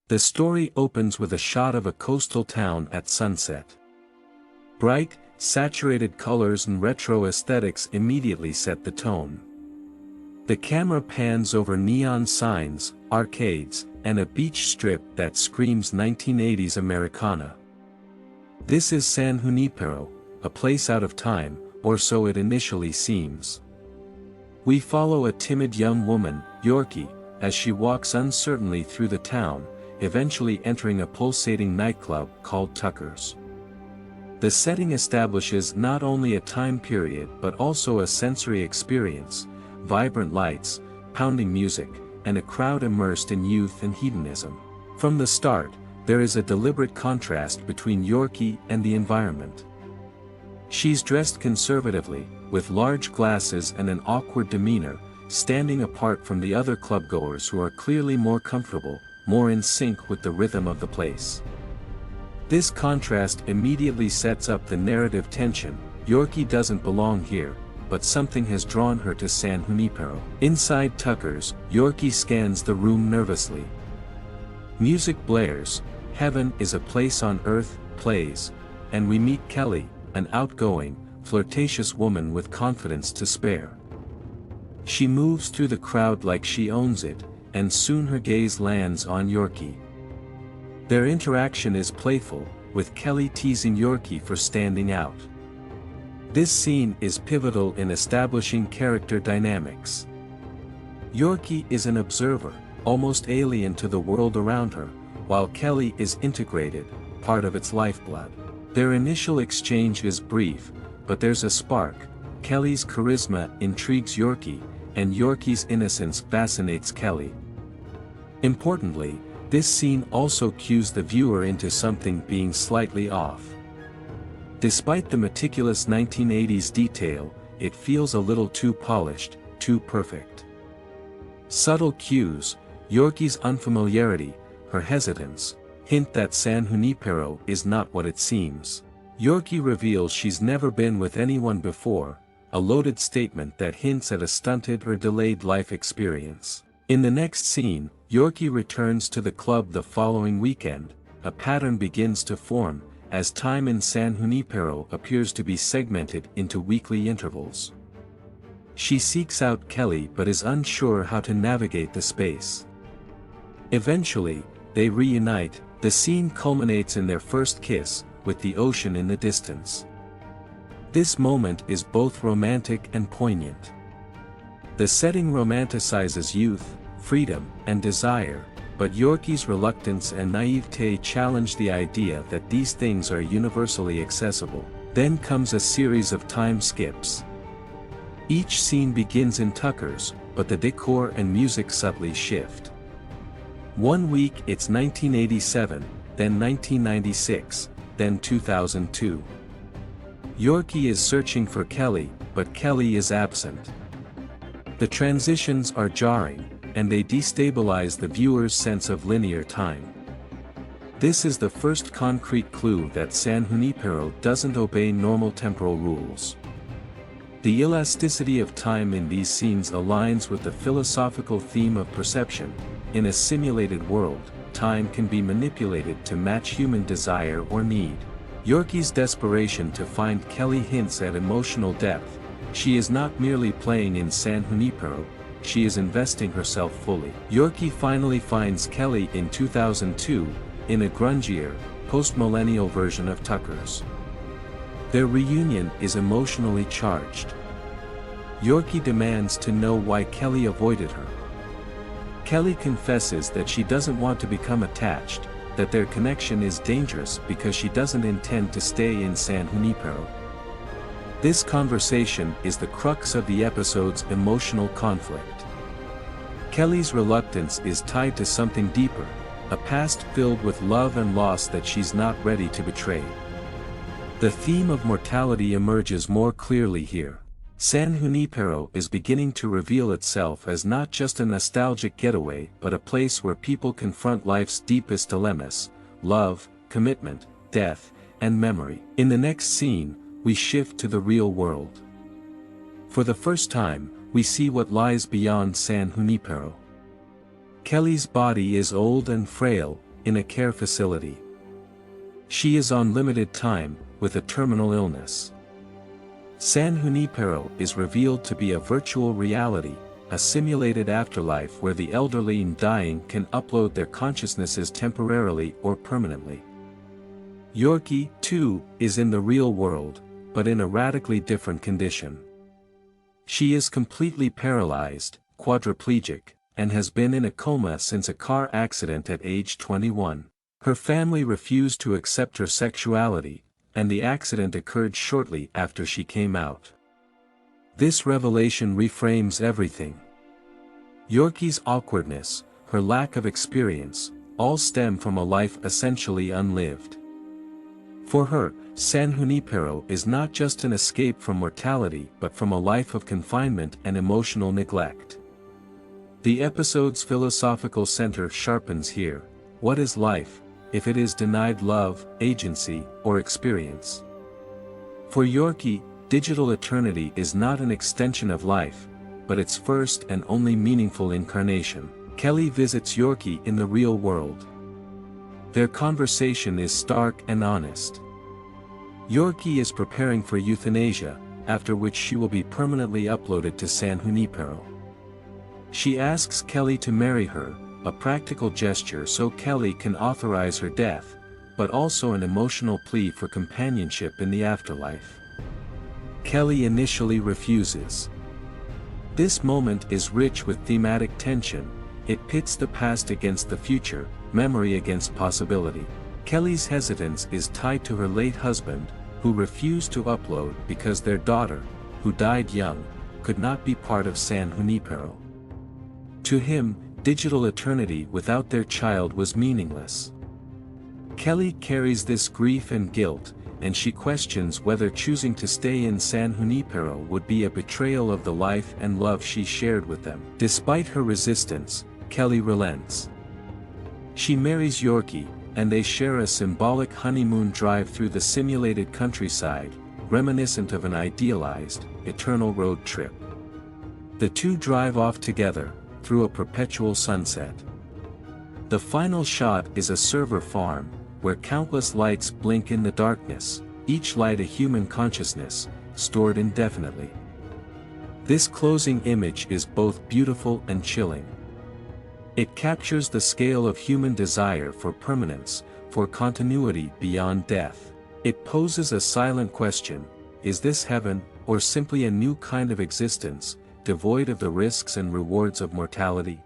The story opens with a shot of a coastal town at sunset. Bright, saturated colors and retro aesthetics immediately set the tone. The camera pans over neon signs, arcades, and a beach strip that screams 1980s Americana. This is San Junipero, a place out of time, or so it initially seems. We follow a timid young woman, Yorkie, as she walks uncertainly through the town, eventually entering a pulsating nightclub called Tucker's. The setting establishes not only a time period but also a sensory experience: vibrant lights, pounding music, and a crowd immersed in youth and hedonism. From the start, there is a deliberate contrast between Yorkie and the environment. She's dressed conservatively, with large glasses and an awkward demeanor, standing apart from the other clubgoers who are clearly more comfortable, more in sync with the rhythm of the place. This contrast immediately sets up the narrative tension. Yorkie doesn't belong here, but something has drawn her to San Junipero. Inside Tucker's, Yorkie scans the room nervously. Music blares, Heaven is a Place on Earth plays, and we meet Kelly, an outgoing, flirtatious woman with confidence to spare. She moves through the crowd like she owns it, and soon her gaze lands on Yorkie. Their interaction is playful, with Kelly teasing Yorkie for standing out. This scene is pivotal in establishing character dynamics. Yorkie is an observer, almost alien to the world around her, while Kelly is integrated, part of its lifeblood. Their initial exchange is brief, but there's a spark. Kelly's charisma intrigues Yorkie, and Yorkie's innocence fascinates Kelly. Importantly, this scene also cues the viewer into something being slightly off. Despite the meticulous 1980s detail, it feels a little too polished, too perfect. Subtle cues, Yorkie's unfamiliarity, her hesitance, hint that San Junipero is not what it seems. Yorkie reveals she's never been with anyone before, a loaded statement that hints at a stunted or delayed life experience. In the next scene, Yorkie returns to the club the following weekend. A pattern begins to form, as time in San Junipero appears to be segmented into weekly intervals. She seeks out Kelly but is unsure how to navigate the space. Eventually, they reunite. The scene culminates in their first kiss, with the ocean in the distance. This moment is both romantic and poignant. The setting romanticizes youth, freedom, and desire, but Yorkie's reluctance and naivete challenge the idea that these things are universally accessible. Then comes a series of time skips. Each scene begins in Tucker's, but the decor and music subtly shift. One week it's 1987, then 1996, then 2002. Yorkie is searching for Kelly, but Kelly is absent. The transitions are jarring, and they destabilize the viewer's sense of linear time. This is the first concrete clue that San Junipero doesn't obey normal temporal rules. The elasticity of time in these scenes aligns with the philosophical theme of perception. In a simulated world, time can be manipulated to match human desire or need. Yorkie's desperation to find Kelly hints at emotional depth. She is not merely playing in San Junipero, she is investing herself fully. Yorkie finally finds Kelly in 2002, in a grungier, post-millennial version of Tucker's. Their reunion is emotionally charged. Yorkie demands to know why Kelly avoided her. Kelly confesses that she doesn't want to become attached, that their connection is dangerous because she doesn't intend to stay in San Junipero. This conversation is the crux of the episode's emotional conflict. Kelly's reluctance is tied to something deeper, a past filled with love and loss that she's not ready to betray. The theme of mortality emerges more clearly here. San Junipero is beginning to reveal itself as not just a nostalgic getaway but a place where people confront life's deepest dilemmas: love, commitment, death, and memory. In the next scene, we shift to the real world. For the first time, we see what lies beyond San Junipero. Kelly's body is old and frail, in a care facility. She is on limited time, with a terminal illness. San Junipero is revealed to be a virtual reality, a simulated afterlife where the elderly and dying can upload their consciousnesses temporarily or permanently. Yorkie, too, is in the real world, but in a radically different condition. She is completely paralyzed, quadriplegic, and has been in a coma since a car accident at age 21. Her family refused to accept her sexuality, and the accident occurred shortly after she came out. This revelation reframes everything. Yorkie's awkwardness, her lack of experience, all stem from a life essentially unlived. For her, San Hunipero is not just an escape from mortality but from a life of confinement and emotional neglect. The episode's philosophical center sharpens here. What is life, if it is denied love, agency, or experience? For Yorkie, digital eternity is not an extension of life, but its first and only meaningful incarnation. Kelly visits Yorkie in the real world. Their conversation is stark and honest. Yorkie is preparing for euthanasia, after which she will be permanently uploaded to San Junipero. She asks Kelly to marry her, a practical gesture so Kelly can authorize her death, but also an emotional plea for companionship in the afterlife. Kelly initially refuses. This moment is rich with thematic tension. It pits the past against the future, memory against possibility. Kelly's hesitance is tied to her late husband, who refused to upload because their daughter, who died young, could not be part of San Junipero. To him, digital eternity without their child was meaningless. Kelly carries this grief and guilt, and she questions whether choosing to stay in San Junipero would be a betrayal of the life and love she shared with them. Despite her resistance, Kelly relents. She marries Yorkie, and they share a symbolic honeymoon drive through the simulated countryside, reminiscent of an idealized, eternal road trip. The two drive off together, through a perpetual sunset. The final shot is a server farm, where countless lights blink in the darkness, each light a human consciousness, stored indefinitely. This closing image is both beautiful and chilling. It captures the scale of human desire for permanence, for continuity beyond death. It poses a silent question: is this heaven, or simply a new kind of existence, devoid of the risks and rewards of mortality?